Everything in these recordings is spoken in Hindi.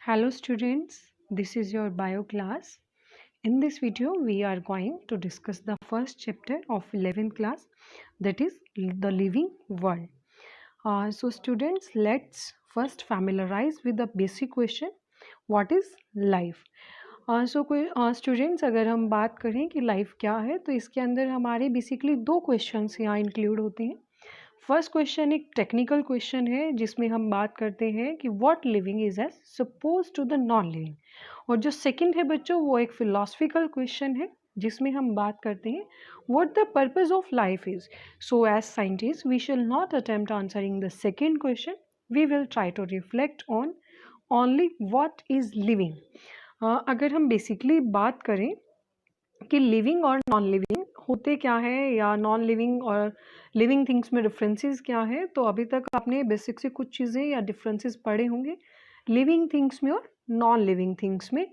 Hello students, this is your bio class. In this video, we are going to discuss the first chapter of 11th class, that is the living world. So students, let's first familiarize with the basic question, what is life? Students अगर हम बात करें कि लाइफ क्या है तो इसके अंदर हमारे बेसिकली दो क्वेश्चंस यहाँ इंक्लूड होते हैं। फर्स्ट क्वेश्चन एक टेक्निकल क्वेश्चन है जिसमें हम बात करते हैं कि what living is as suppose to the non living, और जो सेकंड है बच्चों वो एक फिलोसफिकल क्वेश्चन है जिसमें हम बात करते हैं what the purpose of life is. So as scientist we shall not attempt answering the second question, we will try to reflect on only what is living. अगर हम बेसिकली बात करें कि लिविंग और नॉन लिविंग होते क्या है या नॉन लिविंग और लिविंग थिंग्स में डिफरेंसेस क्या है, तो अभी तक आपने बेसिक से कुछ चीज़ें या डिफरेंसेस पढ़े होंगे लिविंग थिंग्स में और नॉन लिविंग थिंग्स में।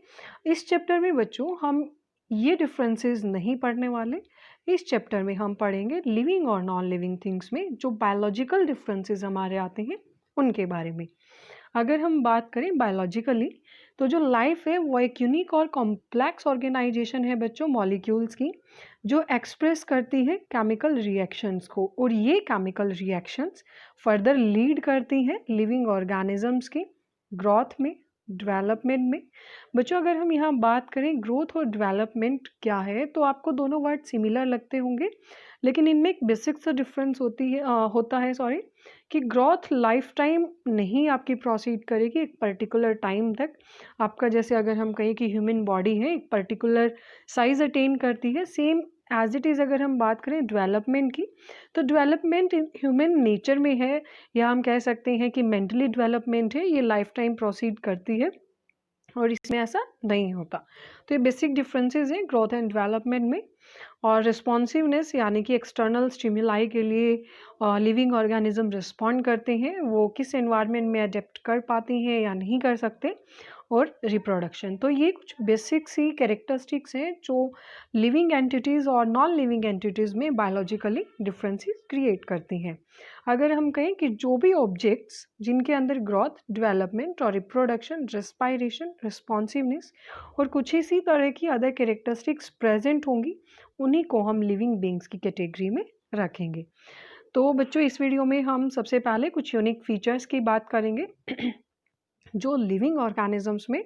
इस चैप्टर में बच्चों हम ये डिफरेंसेस नहीं पढ़ने वाले। इस चैप्टर में हम पढ़ेंगे लिविंग और नॉन लिविंग थिंग्स में जो बायोलॉजिकल डिफरेंसेस हमारे आते हैं उनके बारे में। अगर हम बात करें बायोलॉजिकली तो जो लाइफ है वो एक यूनिक और कॉम्प्लेक्स ऑर्गेनाइजेशन है बच्चों मॉलिक्यूल्स की, जो एक्सप्रेस करती है केमिकल रिएक्शंस को, और ये केमिकल रिएक्शंस फर्दर लीड करती हैं लिविंग ऑर्गेनिजम्स की ग्रोथ में, डेवलपमेंट में। बच्चों अगर हम यहाँ बात करें ग्रोथ और डेवलपमेंट क्या है तो आपको दोनों वर्ड सिमिलर लगते होंगे, लेकिन इनमें एक बेसिक सा डिफरेंस होता है कि ग्रोथ लाइफ टाइम नहीं आपकी प्रोसीड करेगी एक पर्टिकुलर टाइम तक। आपका जैसे अगर हम कहें कि ह्यूमन बॉडी है एक पर्टिकुलर साइज अटेन करती है, सेम एज इट इज़ अगर हम बात करें डेवलपमेंट की तो डेवलपमेंट ह्यूमन नेचर में है, या हम कह सकते हैं कि मेंटली डेवलपमेंट है, ये लाइफ टाइम प्रोसीड करती है और इसमें ऐसा नहीं होता। तो ये बेसिक डिफरेंसेस हैं ग्रोथ एंड डेवलपमेंट में। और रिस्पॉन्सिवनेस यानी कि एक्सटर्नल स्टिमुलाई के लिए लिविंग ऑर्गेनिज्म रिस्पॉन्ड करते हैं, वो किस एनवायरनमेंट में अडेप्ट कर पाती हैं या नहीं कर सकते, और रिप्रोडक्शन। तो ये कुछ बेसिक सी कैरेक्टरिस्टिक्स हैं जो लिविंग एंटिटीज़ और नॉन लिविंग एंटिटीज़ में बायोलॉजिकली डिफरेंसेस क्रिएट करती हैं। अगर हम कहें कि जो भी ऑब्जेक्ट्स जिनके अंदर ग्रोथ, डेवलपमेंट और रिप्रोडक्शन, रेस्पायरेशन, रिस्पॉन्सिवनेस और कुछ इसी तरह की अदर कैरेक्टरिस्टिक्स प्रेजेंट होंगी उन्हीं को हम लिविंग बींग्स की कैटेगरी में रखेंगे। तो बच्चों इस वीडियो में हम सबसे पहले कुछ यूनिक फीचर्स की बात करेंगे जो लिविंग ऑर्गेनिजम्स में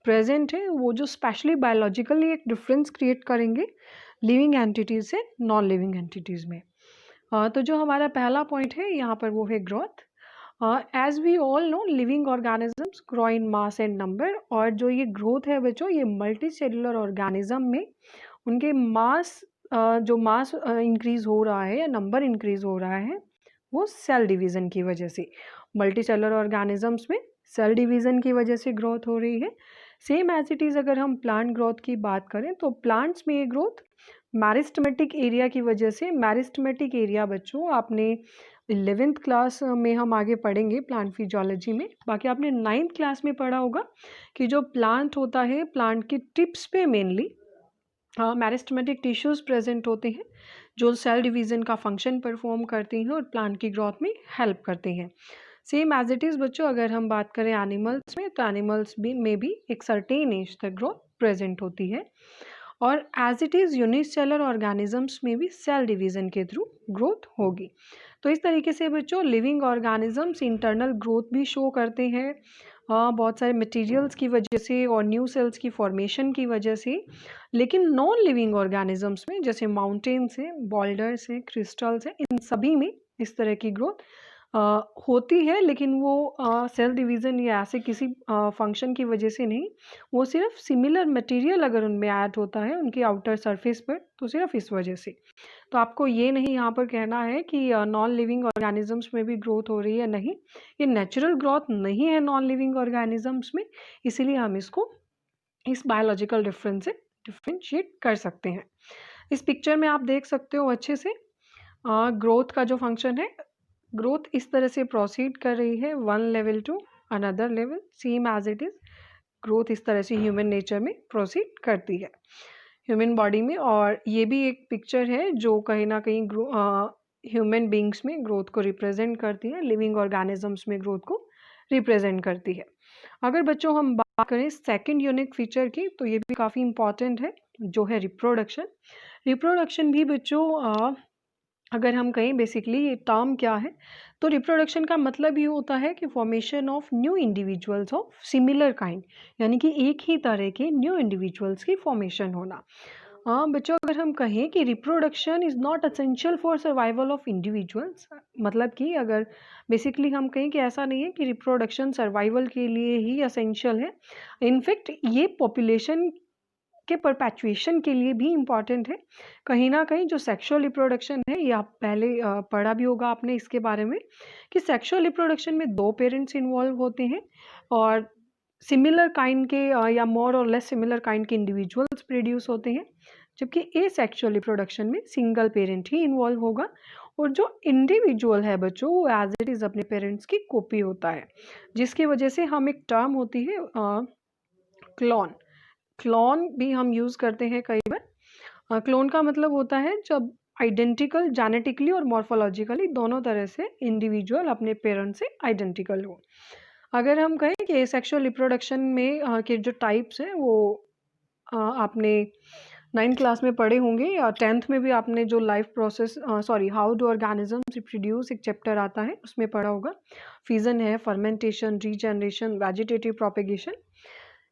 प्रेजेंट है, वो जो स्पेशली बायोलॉजिकली एक डिफरेंस क्रिएट करेंगे लिविंग एंटिटीज से नॉन लिविंग एंटिटीज़ में। तो जो हमारा पहला पॉइंट है यहाँ पर वो है growth. As we all know living organisms grow in mass and number, और जो ये ग्रोथ है बच्चों ये मल्टी सेलुलर ऑर्गेनिज्म में उनके मास जो मास इंक्रीज हो रहा है या नंबर इंक्रीज हो रहा है वो सेल डिवीज़न की वजह से। मल्टी सेलुलर ऑर्गेनिजम्स में सेल डिवीज़न की वजह से ग्रोथ हो रही है। सेम एज इट इज़ अगर हम प्लांट ग्रोथ की बात करें तो प्लांट्स में ये ग्रोथ मैरिस्टमेटिक एरिया की वजह से। मैरिस्टमेटिक एरिया बच्चों आपने 11th क्लास में हम आगे पढ़ेंगे प्लांट फिजियोलॉजी में, बाकी आपने 9th क्लास में पढ़ा होगा कि जो प्लांट होता है प्लांट की टिप्स पे मेनली मैरिस्टमेटिक टिश्यूज़ प्रेजेंट होते हैं जो सेल डिवीज़न का फंक्शन परफॉर्म करती हैं और प्लांट की ग्रोथ में हेल्प करते हैं। सेम एज इट इज़ बच्चों अगर हम बात करें एनिमल्स में तो एनिमल्स में भी एक सर्टेन एज तक ग्रोथ प्रेजेंट होती है, और as it is unicellular organisms में भी सेल डिवीज़न के थ्रू ग्रोथ होगी। तो इस तरीके से बच्चों लिविंग ऑर्गेनिजम्स इंटरनल ग्रोथ भी शो करते हैं बहुत सारे मटेरियल्स की वजह से और न्यू सेल्स की फॉर्मेशन की वजह से। लेकिन नॉन लिविंग ऑर्गेनिजम्स में जैसे माउंटेन्स हैं, बॉल्डर्स हैं, क्रिस्टल्स हैं, इन सभी में इस तरह की ग्रोथ होती है, लेकिन वो सेल डिवीज़न या ऐसे किसी फंक्शन की वजह से नहीं, वो सिर्फ सिमिलर मटेरियल अगर उनमें ऐड होता है उनकी आउटर सरफेस पर तो सिर्फ इस वजह से। तो आपको ये नहीं यहाँ पर कहना है कि नॉन लिविंग ऑर्गेनिजम्स में भी ग्रोथ हो रही है, नहीं, ये नेचुरल ग्रोथ नहीं है नॉन लिविंग ऑर्गेनिजम्स में, इसीलिए हम इसको इस बायोलॉजिकल डिफरेंस से डिफ्रेंशिएट कर सकते हैं। इस पिक्चर में आप देख सकते हो अच्छे से ग्रोथ का जो फंक्शन है, ग्रोथ इस तरह से प्रोसीड कर रही है one level to another level, same as it is growth इस तरह से ह्यूमन नेचर में प्रोसीड करती है ह्यूमन बॉडी में। और ये भी एक पिक्चर है जो कहीं ना कहीं ह्यूमन बींग्स में ग्रोथ को रिप्रेजेंट करती है, लिविंग ऑर्गेनिजम्स में ग्रोथ को रिप्रेजेंट करती है। अगर बच्चों हम बात करें सेकंड यूनिक फीचर की, तो ये भी काफ़ी इम्पॉर्टेंट है, जो है रिप्रोडक्शन। रिप्रोडक्शन भी बच्चों अगर हम कहें बेसिकली ये टर्म क्या है, तो रिप्रोडक्शन का मतलब ये होता है कि formation of new individuals of similar kind, यानी कि एक ही तरह के न्यू इंडिविजुअल्स की फॉर्मेशन होना। हाँ बच्चों, अगर हम कहें कि reproduction is not essential for survival of individuals, मतलब कि अगर बेसिकली हम कहें कि ऐसा नहीं है कि रिप्रोडक्शन सर्वाइवल के लिए ही असेंशियल है। इनफैक्ट ये पॉपुलेशन के परपेचुएशन के लिए भी इम्पॉर्टेंट है। कहीं न कहीं जो सेक्सुअल रिप्रोडक्शन है, ये आप पहले पढ़ा भी होगा आपने इसके बारे में, कि सेक्सुअल रिप्रोडक्शन में 2 पेरेंट्स इन्वॉल्व होते हैं और सिमिलर काइंड के या मोर और लेस सिमिलर काइंड के इंडिविजुअल्स प्रोड्यूस होते हैं। जबकि एसेक्सुअल रिप्रोडक्शन में सिंगल पेरेंट ही इन्वॉल्व होगा और जो इंडिविजुअल है बच्चों, वो एज़ इट इज़ अपने पेरेंट्स की कॉपी होता है। जिसकी वजह से हम एक टर्म होती है क्लोन, क्लोन भी हम यूज़ करते हैं कई बार। क्लोन का मतलब होता है जब आइडेंटिकल जेनेटिकली और मॉर्फोलॉजिकली दोनों तरह से इंडिविजुअल अपने पेरेंट्स से आइडेंटिकल हो। अगर हम कहें कि सेक्सुअल रिप्रोडक्शन में के जो टाइप्स हैं वो आपने 9th क्लास में पढ़े होंगे या 10th में भी आपने जो life process sorry how do organisms reproduce एक चैप्टर आता है उसमें पढ़ा होगा। फिजन है, फर्मेंटेशन, रीजनरेशन, वेजिटेटिव प्रोपेगेशन,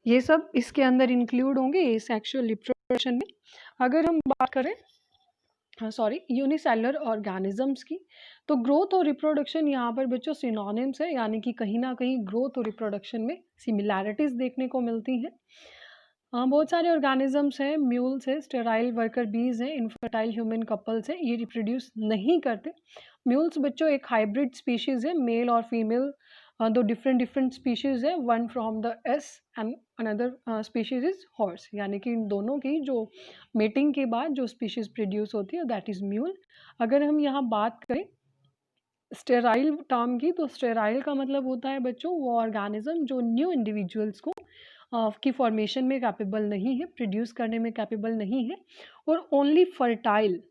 ये सब इसके अंदर इंक्लूड होंगे सेक्सुअल रिप्रोडक्शन में। अगर हम बात करें यूनिसेलुलर ऑर्गेनिजम्स की, तो ग्रोथ और रिप्रोडक्शन यहाँ पर बच्चों सिनोनिम्स है, यानी कि कहीं ना कहीं ग्रोथ और रिप्रोडक्शन में सिमिलैरिटीज देखने को मिलती हैं। बहुत सारे ऑर्गेनिजम्स हैं, म्यूल्स है, स्टेराइल वर्कर बीज हैं, इनफर्टाइल ह्यूमन कपल्स हैं, ये रिप्रोड्यूस नहीं करते। म्यूल्स बच्चों एक हाइब्रिड स्पीशीज है, मेल और फीमेल दो डिफरेंट डिफरेंट स्पीशीज है, one from the S and another species is horse, यानी कि इन दोनों की जो मेटिंग के बाद जो स्पीशीज प्रोड्यूस होती है दैट इज म्यूल। अगर हम यहाँ बात करें स्टेराइल टर्म की, तो स्टेराइल का मतलब होता है बच्चों वो ऑर्गेनिज्म जो न्यू इंडिविजुअल्स को की फॉर्मेशन में कैपेबल नहीं है, प्रोड्यूस करने में कैपेबल नहीं है, और only fertile,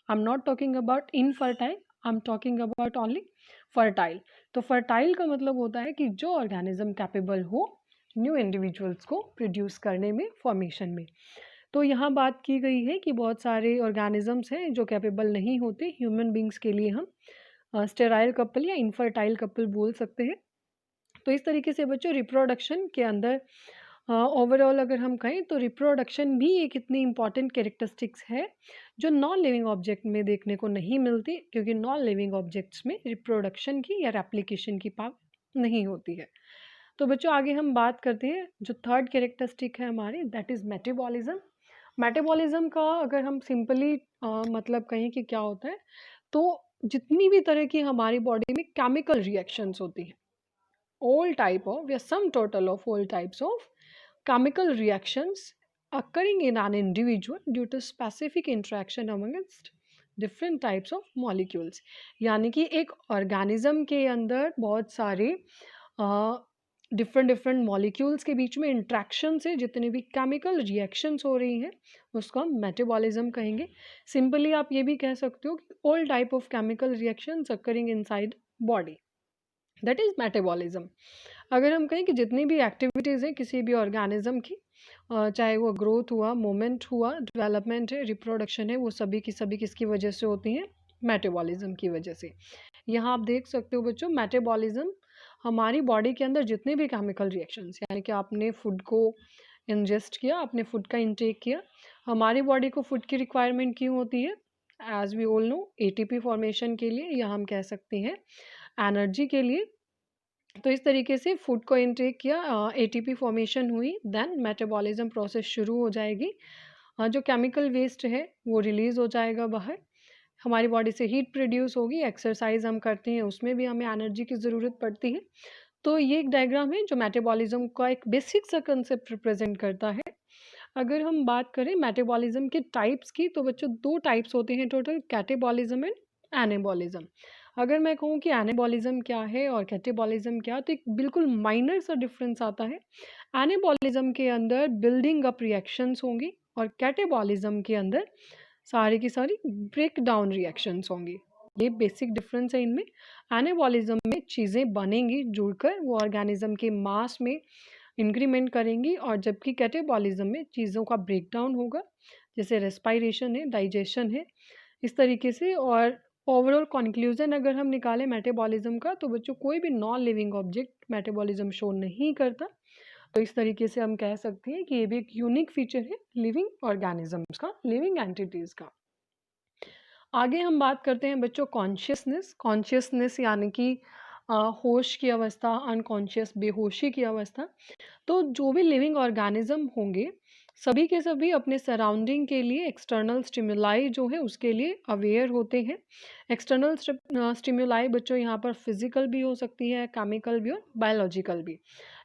I am not talking about infertile, I am talking about only fertile. तो फर्टाइल का मतलब होता है कि जो ऑर्गेनिज्म कैपेबल हो न्यू इंडिविजुअल्स को प्रोड्यूस करने में, फॉर्मेशन में। तो यहाँ बात की गई है कि बहुत सारे ऑर्गेनिजम्स हैं जो कैपेबल नहीं होते ह्यूमन बींग्स के लिए, हम स्टेराइल कपल या इनफर्टाइल कपल बोल सकते हैं। तो इस तरीके से बच्चों रिप्रोडक्शन के अंदर ओवरऑल अगर हम कहें तो रिप्रोडक्शन भी एक इतनी इम्पॉर्टेंट कैरेक्टरिस्टिक्स है जो नॉन लिविंग ऑब्जेक्ट में देखने को नहीं मिलती, क्योंकि नॉन लिविंग ऑब्जेक्ट्स में रिप्रोडक्शन की या रेप्लिकेशन की पावर नहीं होती है। तो बच्चों आगे हम बात करते हैं, जो थर्ड कैरेक्टरिस्टिक है हमारी दैट इज़ मेटाबॉलिज्म। मेटाबॉलिज्म का अगर हम सिंपली मतलब कहें कि क्या होता है, तो जितनी भी तरह की हमारी बॉडी में केमिकल रिएक्शंस होती हैं, all type of या sum total of all types of chemical reactions occurring in an individual due to specific interaction amongst different types of molecules, यानी कि एक ऑर्गेनिज्म के अंदर बहुत सारे डिफरेंट डिफरेंट मॉलिक्यूल्स के बीच में इंट्रैक्शन से जितनी भी केमिकल रिएक्शंस हो रही हैं उसको हम मेटाबॉलिज्म कहेंगे। सिंपली आप ये भी कह सकते हो कि all type of chemical reactions occurring inside body, that is metabolism. अगर हम कहें कि जितनी भी एक्टिविटीज़ हैं किसी भी ऑर्गेनिज्म की, चाहे वो ग्रोथ हुआ, मूवमेंट हुआ, डेवलपमेंट है, रिप्रोडक्शन है, वो सभी की सभी किसकी वजह से होती हैं, मेटाबॉलिज्म की वजह से। यहाँ आप देख सकते हो बच्चों, मेटाबॉलिज्म हमारी बॉडी के अंदर जितने भी केमिकल रिएक्शंस, यानी कि आपने फूड को इंजेस्ट किया, आपने फूड का इंटेक किया, हमारी बॉडी को फूड की रिक्वायरमेंट क्यों होती है, as we all know ATP formation के लिए, या हम कह सकते हैं एनर्जी के लिए। तो इस तरीके से फूड को इनटेक किया, एटीपी फॉर्मेशन हुई, देन मेटाबॉलिज्म प्रोसेस शुरू हो जाएगी। जो केमिकल वेस्ट है वो रिलीज़ हो जाएगा बाहर, हमारी बॉडी से हीट प्रोड्यूस होगी, एक्सरसाइज हम करते हैं उसमें भी हमें एनर्जी की ज़रूरत पड़ती है। तो ये एक डायग्राम है जो मेटाबॉलिज्म का एक बेसिक सा कंसेप्ट रिप्रेजेंट करता है। अगर हम बात करें मेटाबॉलिज्म के टाइप्स की, तो बच्चों 2 टाइप्स होते हैं टोटल, कैटेबॉलिज्म एंड एनाबॉलिज्म। अगर मैं कहूँ कि एनाबॉलिज्म क्या है और कैटेबॉलिज्म क्या, तो एक बिल्कुल माइनर सा डिफरेंस आता है। एनाबॉलिज्म के अंदर बिल्डिंग अप रिएक्शंस होंगी और कैटेबॉलिज्म के अंदर सारी की सारी ब्रेक डाउन रिएक्शंस होंगी। ये बेसिक डिफरेंस है इनमें। एनाबॉलिज्म में चीज़ें बनेंगी जुड़कर, वो ऑर्गेनिज्म के मास में इंक्रीमेंट करेंगी, और जबकि कैटेबॉलिज्म में चीज़ों का ब्रेकडाउन होगा, जैसे रेस्पायरेशन है, डाइजेशन है, इस तरीके से। और ओवरऑल कंक्लूजन अगर हम निकालें मेटाबॉलिज्म का, तो बच्चों कोई भी non living object metabolism show नहीं करता। तो इस तरीके से हम कह सकते हैं कि ये भी एक यूनिक फीचर है लिविंग ऑर्गेनिजम्स का, लिविंग एंटिटीज का। आगे हम बात करते हैं बच्चों कॉन्शियसनेस। कॉन्शियसनेस यानी कि होश की अवस्था, अनकॉन्शियस बेहोशी की अवस्था। तो जो भी लिविंग ऑर्गेनिज्म होंगे, सभी के सभी अपने सराउंडिंग के लिए एक्सटर्नल स्टिमुलाई जो है उसके लिए अवेयर होते हैं। एक्सटर्नल स्टिमुलाई बच्चों यहाँ पर फिजिकल भी हो सकती है, केमिकल भी और बायोलॉजिकल भी।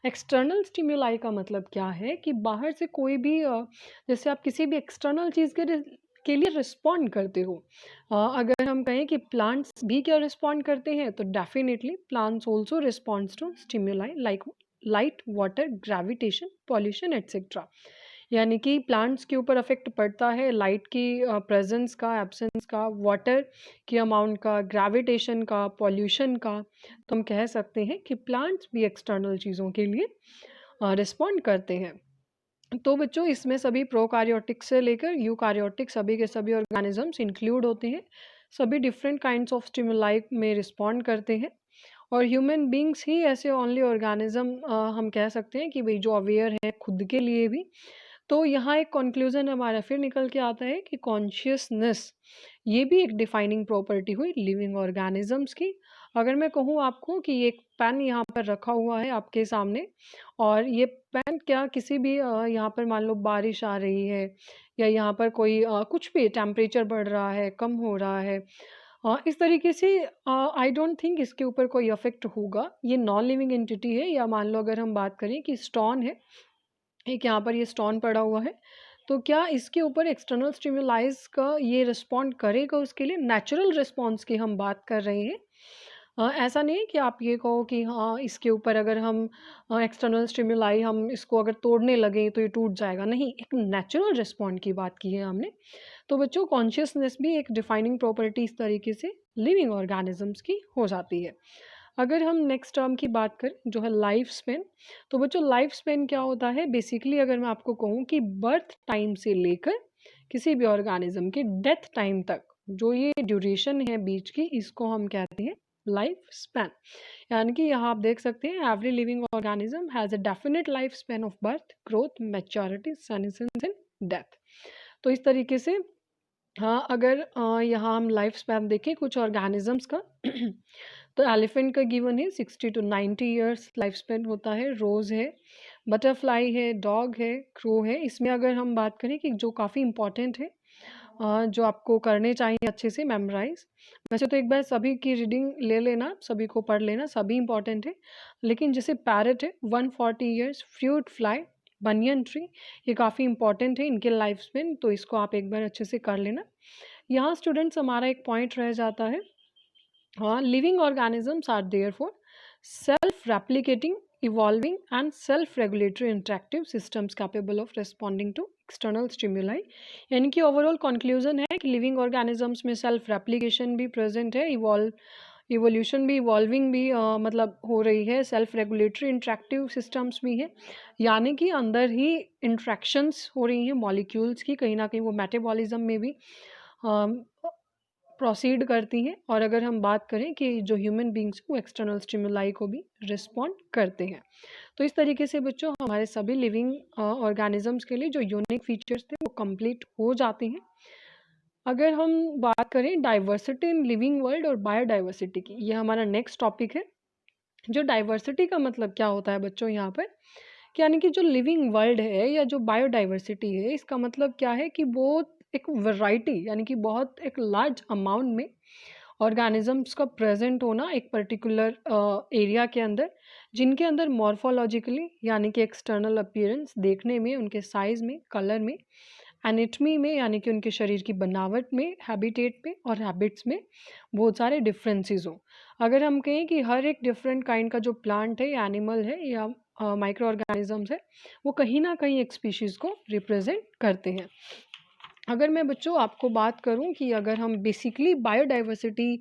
एक्सटर्नल स्टिमुलाई का मतलब क्या है कि बाहर से कोई भी जैसे आप किसी भी एक्सटर्नल चीज़ के लिए रिस्पॉन्ड करते हो। अगर हम कहें कि प्लांट्स भी क्या रिस्पॉन्ड करते हैं, तो definitely plants also responds to stimuli like light, water, gravitation, pollution etcetera. यानी कि प्लांट्स के ऊपर अफेक्ट पड़ता है लाइट की प्रेजेंस का, एब्सेंस का, वाटर की अमाउंट का, ग्रेविटेशन का, पॉल्यूशन का। तो हम कह सकते हैं कि प्लांट्स भी एक्सटर्नल चीज़ों के लिए रिस्पॉन्ड करते हैं। तो बच्चों इसमें सभी प्रोकार्योटिक से लेकर यूकार्योटिक सभी के सभी ऑर्गेनिजम्स इंक्लूड होते हैं। सभी डिफरेंट काइंड्स ऑफ स्टिमुलाई में रिस्पॉन्ड करते हैं, और ह्यूमन बींग्स ही ऐसे ओनली ऑर्गेनिज्म हम कह सकते हैं कि भाई जो अवेयर है खुद के लिए भी। तो यहाँ एक कंक्लूजन हमारा फिर निकल के आता है कि कॉन्शियसनेस ये भी एक डिफाइनिंग प्रॉपर्टी हुई लिविंग ऑर्गेनिजम्स की। अगर मैं कहूँ आपको कि ये एक पेन यहाँ पर रखा हुआ है आपके सामने, और ये पेन क्या किसी भी यहाँ पर मान लो बारिश आ रही है, या यहाँ पर कोई कुछ भी टेम्परेचर बढ़ रहा है, कम हो रहा है, इस तरीके से आई डोंट थिंक इसके ऊपर कोई इफेक्ट होगा। ये नॉन लिविंग एंटिटी है। या मान लो अगर हम बात करें कि स्टोन है, एक यहाँ पर ये स्टोन पड़ा हुआ है, तो क्या इसके ऊपर एक्सटर्नल स्टिमुलाइज का ये रिस्पॉन्ड करेगा? उसके लिए नेचुरल रिस्पॉन्स की हम बात कर रहे हैं। ऐसा नहीं है कि आप ये कहो कि हाँ इसके ऊपर अगर हम एक्सटर्नल स्टिमुलाई हम इसको अगर तोड़ने लगे तो ये टूट जाएगा, नहीं, एक नेचुरल रिस्पॉन्ड की बात की है हमने। तो बच्चों कॉन्शियसनेस भी एक डिफाइनिंग प्रॉपर्टी इस तरीके से लिविंग ऑर्गेनिजम्स की हो जाती है। अगर हम नेक्स्ट टर्म की बात करें जो है लाइफ स्पेन, तो बच्चों लाइफ स्पेन क्या होता है? बेसिकली अगर मैं आपको कहूँ कि बर्थ टाइम से लेकर किसी भी ऑर्गेनिज्म के डेथ टाइम तक जो ये ड्यूरेशन है बीच की, इसको हम कहते हैं लाइफ स्पैन। यानी कि यहाँ आप देख सकते हैं every living organism has a definite life span of birth, growth, maturity, senescence and death. तो इस तरीके से हाँ, अगर यहाँ हम लाइफ स्पैन देखें कुछ ऑर्गेनिजम्स का तो एलिफेंट का गिवन है 60 टू 90 ईयर्स लाइफ स्पैन होता है। रोज़ है, बटरफ्लाई है, डॉग है, क्रो है। इसमें अगर हम बात करें कि जो काफ़ी इम्पोर्टेंट है, जो आपको करने चाहिए अच्छे से मेमोराइज। वैसे तो एक बार सभी की रीडिंग ले लेना, सभी को पढ़ लेना, सभी इम्पोर्टेंट है। लेकिन जैसे पैरट है 140 years, fruit fly, banyan tree, ये काफ़ी इंपॉर्टेंट है इनके लाइफ स्पेन, तो इसको आप एक बार अच्छे से कर लेना। यहाँ स्टूडेंट्स हमारा एक पॉइंट रह जाता है, हाँ, living organisms are therefore self replicating, evolving and self regulatory interactive systems capable of responding to external stimuli. यानी कि ओवरऑल कंक्लूजन है कि लिविंग ऑर्गेनिजम्स में सेल्फ रेप्लिकेशन भी प्रेजेंट है, इवोल्यूशन भी, इवॉल्विंग भी मतलब हो रही है, सेल्फ रेगुलेटरी इंटरेक्टिव सिस्टम्स भी है। यानी कि अंदर ही इंट्रैक्शंस हो रही हैं मॉलिक्यूल्स की, कहीं ना कहीं वो मेटाबॉलिज्म में भी प्रोसीड करती हैं। और अगर हम बात करें कि जो ह्यूमन बींग्स वो एक्सटर्नल स्टिमुलाई को भी रिस्पॉन्ड करते हैं। तो इस तरीके से बच्चों हमारे सभी लिविंग ऑर्गेनिजम्स के लिए जो यूनिक फीचर्स थे वो कंप्लीट हो जाते हैं। अगर हम बात करें डाइवर्सिटी इन लिविंग वर्ल्ड और बायोडाइवर्सिटी की, ये हमारा नेक्स्ट टॉपिक है। जो डाइवर्सिटी का मतलब क्या होता है बच्चों यहाँ पर, कि यानी कि जो लिविंग वर्ल्ड है या जो बायोडाइवर्सिटी है, इसका मतलब क्या है कि वो एक वैरायटी यानी कि बहुत एक लार्ज अमाउंट में ऑर्गेनिजम्स का प्रेजेंट होना एक पर्टिकुलर एरिया के अंदर, जिनके अंदर मॉर्फोलॉजिकली यानी कि एक्सटर्नल अपीयरेंस देखने में, उनके साइज में, कलर में, एनेटमी में यानी कि उनके शरीर की बनावट में, हैबिटेट में और हैबिट्स में बहुत सारे डिफरेंसेस हों। अगर हम कहें कि हर एक डिफरेंट काइंड का जो प्लांट है या एनिमल है या माइक्रो ऑर्गेनिजम्स है, वो कहीं ना कहीं एक स्पीशीज़ को रिप्रेजेंट करते हैं। अगर मैं बच्चों आपको बात करूं कि अगर हम बेसिकली बायोडाइवर्सिटी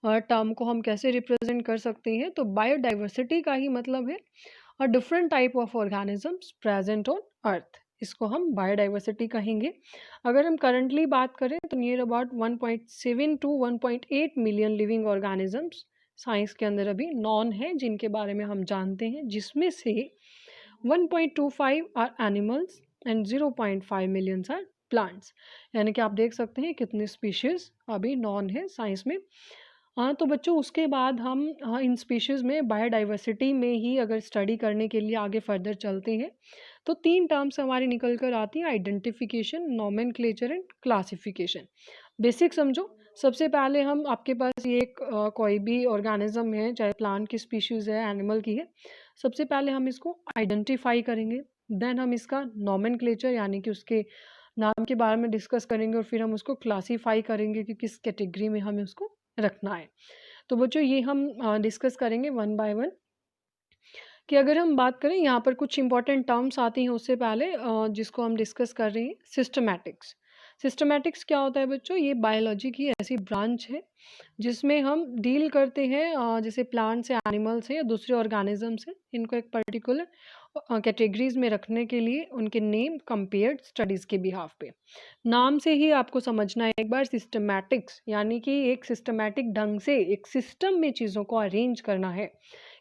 टर्म को हम कैसे रिप्रेजेंट कर सकते हैं, तो बायोडाइवर्सिटी का ही मतलब है different type of organisms present on earth. इसको हम बायोडाइवर्सिटी कहेंगे। अगर हम करंटली बात करें तो near about 1.7 to 1.8 million living organisms science के अंदर अभी नॉन है, जिनके बारे में हम जानते हैं, जिसमें से 1.25 are animals and 0.5 millions are plants. यानी कि आप देख सकते हैं कितने स्पीशीज अभी नॉन है साइंस में। हाँ, तो बच्चों उसके बाद हम इन स्पीशीज में बायोडाइवर्सिटी में ही अगर स्टडी करने के लिए आगे फर्दर चलते हैं, तो 3 टर्म्स हमारी निकल कर आती हैं: identification, nomenclature and classification. Basic समझो। सबसे पहले हम आपके पास ये एक कोई भी ऑर्गेनिज्म है, चाहे प्लांट की स्पीशीज है, एनिमल की है, सबसे पहले हम इसको आइडेंटिफाई करेंगे। देन हम इसका नोमेनक्लेचर यानी कि उसके नाम के बारे में डिस्कस करेंगे, और फिर हम उसको क्लासीफाई करेंगे कि किस कैटेगरी में हमें उसको रखना है। तो बच्चों ये हम डिस्कस करेंगे वन बाय वन। कि अगर हम बात करें, यहाँ पर कुछ इंपॉर्टेंट टर्म्स आती हैं उससे पहले, जिसको हम डिस्कस कर रहे हैं, सिस्टमैटिक्स। सिस्टमैटिक्स क्या होता है बच्चों? ये बायोलॉजी की ऐसी ब्रांच है जिसमें हम डील करते हैं जैसे प्लांट्स है, एनिमल्स है या दूसरे ऑर्गेनिजम्स हैं, इनको एक पर्टिकुलर कैटेगरीज में रखने के लिए उनके नेम कंपेयर्ड स्टडीज़ के बिहाफ पे। नाम से ही आपको समझना है एक बार, सिस्टमैटिक्स यानी कि एक सिस्टमैटिक ढंग से एक सिस्टम में चीज़ों को अरेंज करना है।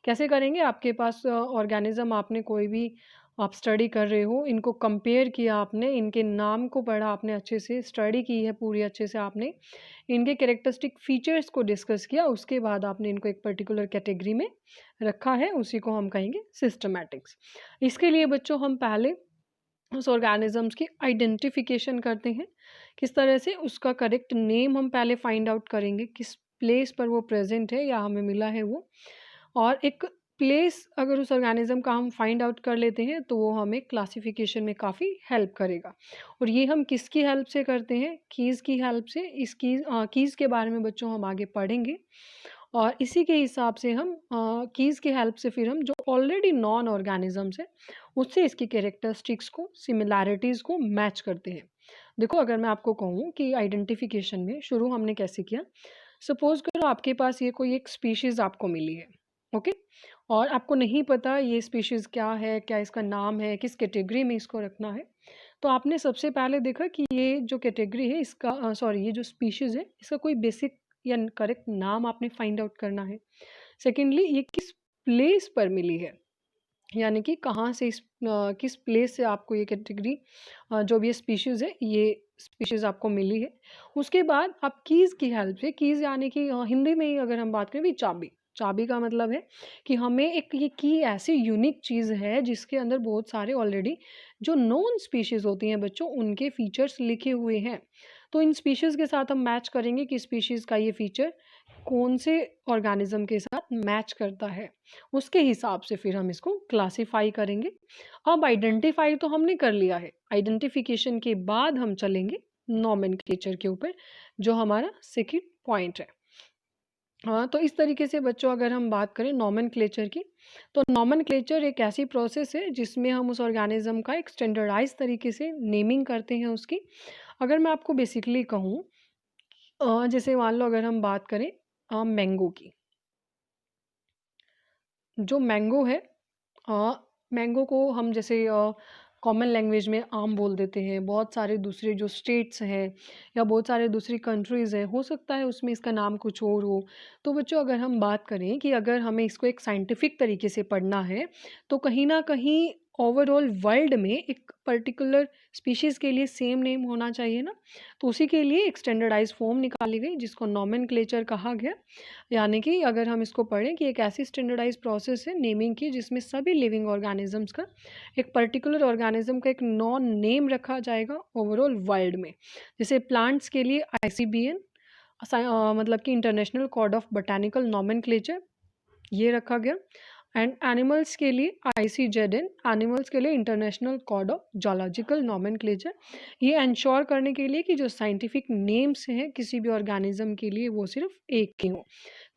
कैसे करेंगे? आपके पास ऑर्गेनिज्म, आपने कोई भी आप स्टडी कर रहे हो, इनको कंपेयर किया आपने, इनके नाम को पढ़ा आपने, अच्छे से स्टडी की है पूरी अच्छे से आपने, इनके कैरेक्टरिस्टिक फीचर्स को डिस्कस किया, उसके बाद आपने इनको एक पर्टिकुलर कैटेगरी में रखा है, उसी को हम कहेंगे सिस्टमैटिक्स। इसके लिए बच्चों हम पहले उस ऑर्गेनिजम्स की आइडेंटिफिकेशन करते हैं। किस तरह से? उसका करेक्ट नेम हम पहले फाइंड आउट करेंगे, किस प्लेस पर वो प्रेजेंट है या हमें मिला है वो। और एक प्लेस अगर उस ऑर्गेनिज्म का हम फाइंड आउट कर लेते हैं, तो वो हमें क्लासिफिकेशन में काफ़ी हेल्प करेगा। और ये हम किसकी हेल्प से करते हैं? कीज़ की हेल्प से। इस कीज़ के बारे में बच्चों हम आगे पढ़ेंगे, और इसी के हिसाब से हम कीज़ की हेल्प से फिर हम जो ऑलरेडी नॉन ऑर्गेनिजम्स है उससे इसकी कैरेक्टरिस्टिक्स को, सिमिलैरिटीज़ को मैच करते हैं। देखो, अगर मैं आपको कहूँ कि आइडेंटिफिकेशन में शुरू हमने कैसे किया, सपोज करो आपके पास ये कोई एक स्पीशीज़ आपको मिली है, ओके, और आपको नहीं पता ये स्पीशीज़ क्या है, क्या इसका नाम है, किस कैटेगरी में इसको रखना है। तो आपने सबसे पहले देखा कि ये जो कैटेगरी है इसका, सॉरी, ये जो स्पीशीज़ है इसका कोई बेसिक या करेक्ट नाम आपने फाइंड आउट करना है। सेकेंडली, ये किस प्लेस पर मिली है, यानी कि कहाँ से किस प्लेस से आपको ये कैटेगरी, जो भी ये स्पीशीज़ है, ये स्पीशीज़ आपको मिली है। उसके बाद आप कीज़ की हेल्प से, कीज़ यानी कि हिंदी में ही अगर हम बात करें भी, चाबी। चाबी का मतलब है कि हमें एक ये की ऐसी यूनिक चीज़ है जिसके अंदर बहुत सारे ऑलरेडी जो नोन स्पीशीज़ होती हैं बच्चों, उनके फीचर्स लिखे हुए हैं। तो इन स्पीशीज़ के साथ हम मैच करेंगे कि स्पीशीज़ का ये फीचर कौन से ऑर्गेनिज्म के साथ मैच करता है, उसके हिसाब से फिर हम इसको क्लासिफाई करेंगे। अब आइडेंटिफाई तो हमने कर लिया है, आइडेंटिफिकेशन के बाद हम चलेंगे नोमेनक्लेचर के ऊपर, जो हमारा सेकंड पॉइंट है। हाँ, तो इस तरीके से बच्चों अगर हम बात करें नोमेनक्लेचर की, तो नोमेनक्लेचर एक ऐसी प्रोसेस है जिसमें हम उस ऑर्गेनिज्म का एक स्टैंडर्डाइज तरीके से नेमिंग करते हैं उसकी। अगर मैं आपको बेसिकली कहूँ, जैसे मान लो अगर हम बात करें मैंगो की, जो मैंगो है, मैंगो को हम जैसे कॉमन लैंग्वेज में आम बोल देते हैं। बहुत सारे दूसरे जो स्टेट्स हैं या बहुत सारे दूसरी कंट्रीज़ हैं, हो सकता है उसमें इसका नाम कुछ और हो। तो बच्चों अगर हम बात करें कि अगर हमें इसको एक साइंटिफिक तरीके से पढ़ना है, तो कहीं न कहीं ओवरऑल वर्ल्ड में एक पर्टिकुलर स्पीशीज़ के लिए सेम नेम होना चाहिए ना। तो उसी के लिए एक स्टैंडर्डाइज़्ड फॉर्म निकाली गई जिसको नोमेनक्लेचर कहा गया। यानी कि अगर हम इसको पढ़ें कि एक ऐसी स्टैंडर्डाइज प्रोसेस है नेमिंग की जिसमें सभी लिविंग ऑर्गेनिजम्स का एक पर्टिकुलर ऑर्गेनिज्म का एक नॉन नेम रखा जाएगा ओवरऑल वर्ल्ड में। जैसे प्लांट्स के लिए आईसीबीएन, मतलब कि international code of botanical nomenclature, ये रखा गया। एंड एनिमल्स के लिए आईसीजेडएन, एनिमल्स के लिए international code of zoological nomenclature, ये इंश्योर करने के लिए कि जो साइंटिफिक नेम्स हैं किसी भी ऑर्गेनिज्म के लिए वो सिर्फ एक ही हो।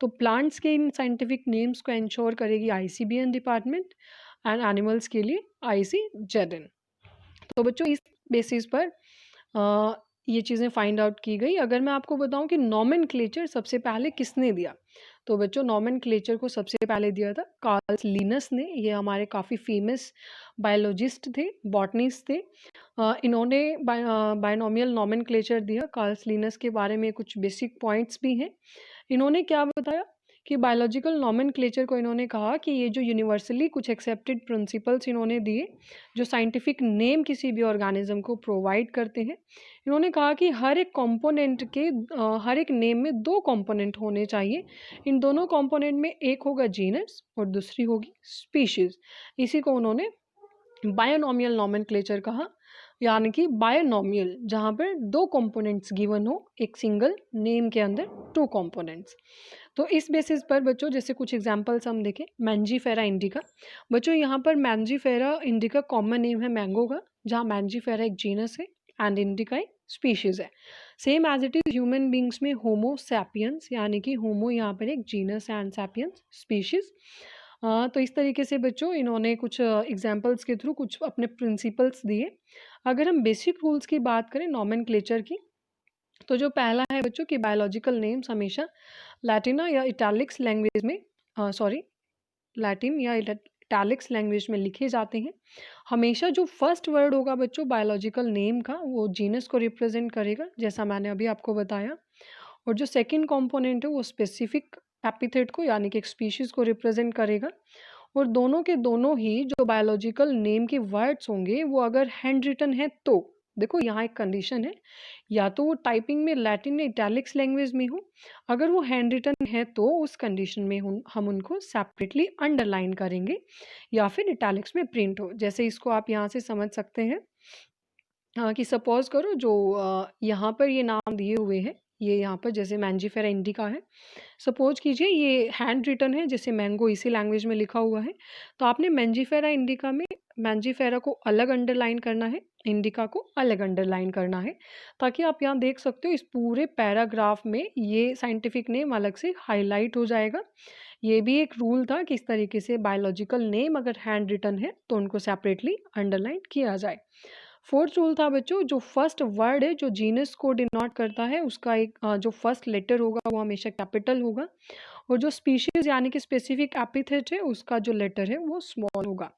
तो प्लांट्स के इन साइंटिफिक नेम्स को इंश्योर करेगी आईसीबीएन डिपार्टमेंट, एंड एनिमल्स के लिए आईसीजेडएन। तो बच्चों इस बेसिस पर ये चीज़ें फाइंड आउट की गई। अगर मैं आपको बताऊँ कि नोमेनक्लेचर सबसे पहले किसने दिया, तो बच्चों नोमेनक्लेचर को सबसे पहले दिया था कार्ल लिनस ने। ये हमारे काफ़ी फेमस बायोलॉजिस्ट थे, बॉटनिस्ट थे। इन्होंने बायनोमियल नोमेनक्लेचर दिया। कार्ल लिनस के बारे में कुछ बेसिक पॉइंट्स भी हैं। इन्होंने क्या बताया कि बायोलॉजिकल नोमेनक्लेचर को इन्होंने कहा कि ये जो यूनिवर्सली कुछ एक्सेप्टेड प्रिंसिपल्स इन्होंने दिए, जो साइंटिफिक नेम किसी भी ऑर्गेनिज्म को प्रोवाइड करते हैं। इन्होंने कहा कि हर एक कंपोनेंट के हर एक नेम में 2 कंपोनेंट होने चाहिए। इन दोनों कंपोनेंट में एक होगा जीनस और दूसरी होगी स्पीशीज़। इसी को उन्होंने बायोनोमियल नोमेनक्लेचर कहा, यानी कि बायोनोमियल जहाँ पर 2 कंपोनेंट्स गिवन हो, एक सिंगल नेम के अंदर 2 कंपोनेंट्स। तो इस बेसिस पर बच्चों जैसे कुछ एग्जांपल्स हम देखें, मैंजीफेरा इंडिका। बच्चों यहाँ पर मैंजीफेरा इंडिका कॉमन नेम है मैंगो का, जहाँ मैंजीफेरा एक जीनस है एंड इंडिका एक स्पीशीज है। Same as it is human beings में होमो सैपियंस, यानी कि होमो यहाँ पर एक जीनस एंड सैपियंस स्पीशीज। तो इस तरीके से बच्चों इन्होंने कुछ एग्जाम्पल्स के थ्रू कुछ अपने प्रिंसिपल्स दिए। अगर हम बेसिक रूल्स की बात करें नोमेनक्लेचर की, तो जो पहला है बच्चों कि बायोलॉजिकल नेम्स हमेशा लैटिना या इटैलिक्स लैंग्वेज में लैटिन या इटैलिक्स लैंग्वेज में लिखे जाते हैं। हमेशा जो फर्स्ट वर्ड होगा बच्चों बायोलॉजिकल नेम का, वो जीनस को रिप्रेजेंट करेगा, जैसा मैंने अभी आपको बताया। और जो सेकंड कंपोनेंट है वो स्पेसिफिक एपिथेट को, यानी कि एक स्पीशीज को रिप्रेजेंट करेगा। और दोनों के दोनों ही जो बायोलॉजिकल नेम के वर्ड्स होंगे वो अगर हैंड रिटन है तो, देखो यहाँ एक कंडीशन है, या तो वो टाइपिंग में लैटिन या इटैलिक्स लैंग्वेज में हो। अगर वो हैंड रिटन है तो उस कंडीशन में हम उनको सेपरेटली अंडरलाइन करेंगे, या फिर इटैलिक्स में प्रिंट हो। जैसे इसको आप यहाँ से समझ सकते हैं कि सपोज करो जो यहाँ पर ये नाम दिए हुए हैं, ये यहाँ पर जैसे मैंजीफेरा इंडिका है, सपोज कीजिए ये हैंड रिटन है, जैसे मैंगो इसी लैंग्वेज में लिखा हुआ है, तो आपने मैंजीफेरा इंडिका में मैंजीफेरा को अलग अंडरलाइन करना है, इंडिका को अलग अंडरलाइन करना है, ताकि आप यहाँ देख सकते हो इस पूरे पैराग्राफ में ये साइंटिफिक नेम अलग से हाईलाइट हो जाएगा। ये भी एक रूल था कि इस तरीके से बायोलॉजिकल नेम अगर हैंड रिटन है तो उनको सेपरेटली अंडरलाइन किया जाए। फोर्थ रूल था बच्चों, जो फर्स्ट वर्ड है जो जीनस को डिनोट करता है उसका एक जो फर्स्ट लेटर होगा वो हमेशा कैपिटल होगा, और जो स्पीशीज यानी कि स्पेसिफिक एपिथेट है उसका जो लेटर है वो स्मॉल होगा।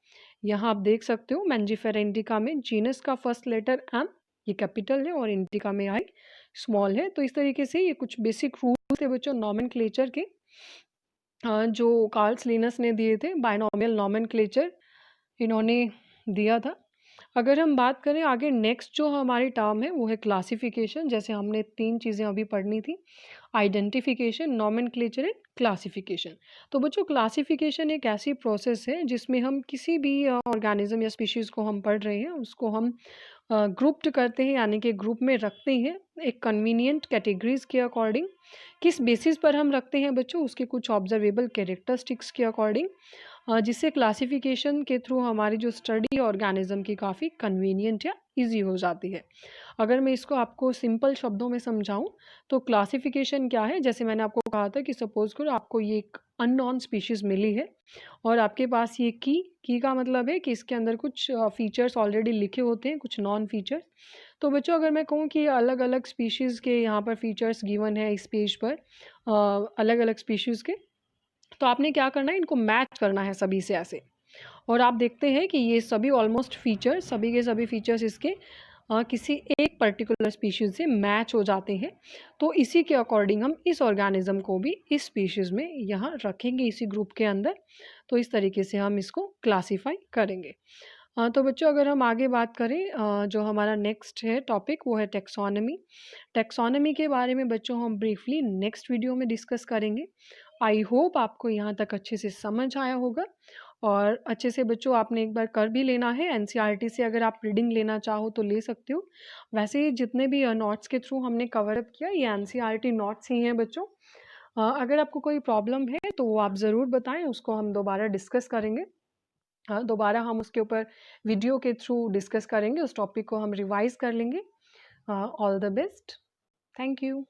यहाँ आप देख सकते हो मैंजीफेरा इंडिका में जीनस का फर्स्ट लेटर एम, ये कैपिटल है, और इंडिका में आई स्मॉल है। तो इस तरीके से ये कुछ बेसिक रूल थे बच्चों नोमेनक्लेचर के, जो कार्ल लिनस ने दिए थे। बायनोमियल नोमेनक्लेचर इन्होंने दिया था। अगर हम बात करें आगे नेक्स्ट जो हमारी टर्म है वो है क्लासिफिकेशन। जैसे हमने 3 चीज़ें अभी पढ़नी थी, आइडेंटिफिकेशन, नोमेनक्लेचर एंड क्लासिफिकेशन। तो बच्चों क्लासिफिकेशन एक ऐसी प्रोसेस है जिसमें हम किसी भी ऑर्गेनिज्म या स्पीशीज़ को हम पढ़ रहे हैं उसको हम ग्रुप्ड करते हैं, यानी कि ग्रुप में रखते हैं एक कन्वीनियंट कैटेगरीज के अकॉर्डिंग। किस बेसिस पर हम रखते हैं बच्चों, उसके कुछ ऑब्जर्वेबल कैरेक्टरिस्टिक्स के अकॉर्डिंग, जिससे क्लासिफिकेशन के थ्रू हमारी जो स्टडी ऑर्गेनिज्म की काफ़ी कन्वीनियंट या इजी हो जाती है। अगर मैं इसको आपको सिंपल शब्दों में समझाऊं तो क्लासिफिकेशन क्या है, जैसे मैंने आपको कहा था कि सपोज करो आपको ये एक अननोन स्पीशीज़ मिली है और आपके पास ये की का मतलब है कि इसके अंदर कुछ फीचर्स ऑलरेडी लिखे होते हैं, कुछ नॉन फीचर्स। तो बच्चों अगर मैं कहूँ कि अलग अलग स्पीशीज़ के यहाँ पर फीचर्स गिवन है इस पेज पर, अलग अलग स्पीशीज़ के, तो आपने क्या करना है, इनको मैच करना है सभी से ऐसे। और आप देखते हैं कि ये सभी ऑलमोस्ट फीचर्स, सभी के सभी फीचर्स इसके किसी एक पर्टिकुलर स्पीशीज़ से मैच हो जाते हैं। तो इसी के अकॉर्डिंग हम इस ऑर्गेनिज्म को भी इस स्पीशीज़ में यहाँ रखेंगे, इसी ग्रुप के अंदर। तो इस तरीके से हम इसको क्लासीफाई करेंगे। तो बच्चों अगर हम आगे बात करें, जो हमारा नेक्स्ट है टॉपिक वो है टेक्सोनमी। टेक्सोनमी के बारे में बच्चों हम ब्रीफली नेक्स्ट वीडियो में डिस्कस करेंगे। आई होप आपको यहाँ तक अच्छे से समझ आया होगा, और अच्छे से बच्चों आपने एक बार कर भी लेना है। एनसीईआरटी से अगर आप रीडिंग लेना चाहो तो ले सकते हो। वैसे ही जितने भी नोट्स के थ्रू हमने कवर अप किया ये एनसीईआरटी नोट्स ही हैं बच्चों। अगर आपको कोई प्रॉब्लम है तो वो आप ज़रूर बताएं, उसको हम दोबारा डिस्कस करेंगे। दोबारा हम उसके ऊपर वीडियो के थ्रू डिस्कस करेंगे, उस टॉपिक को हम रिवाइज कर लेंगे। All the best, thank you.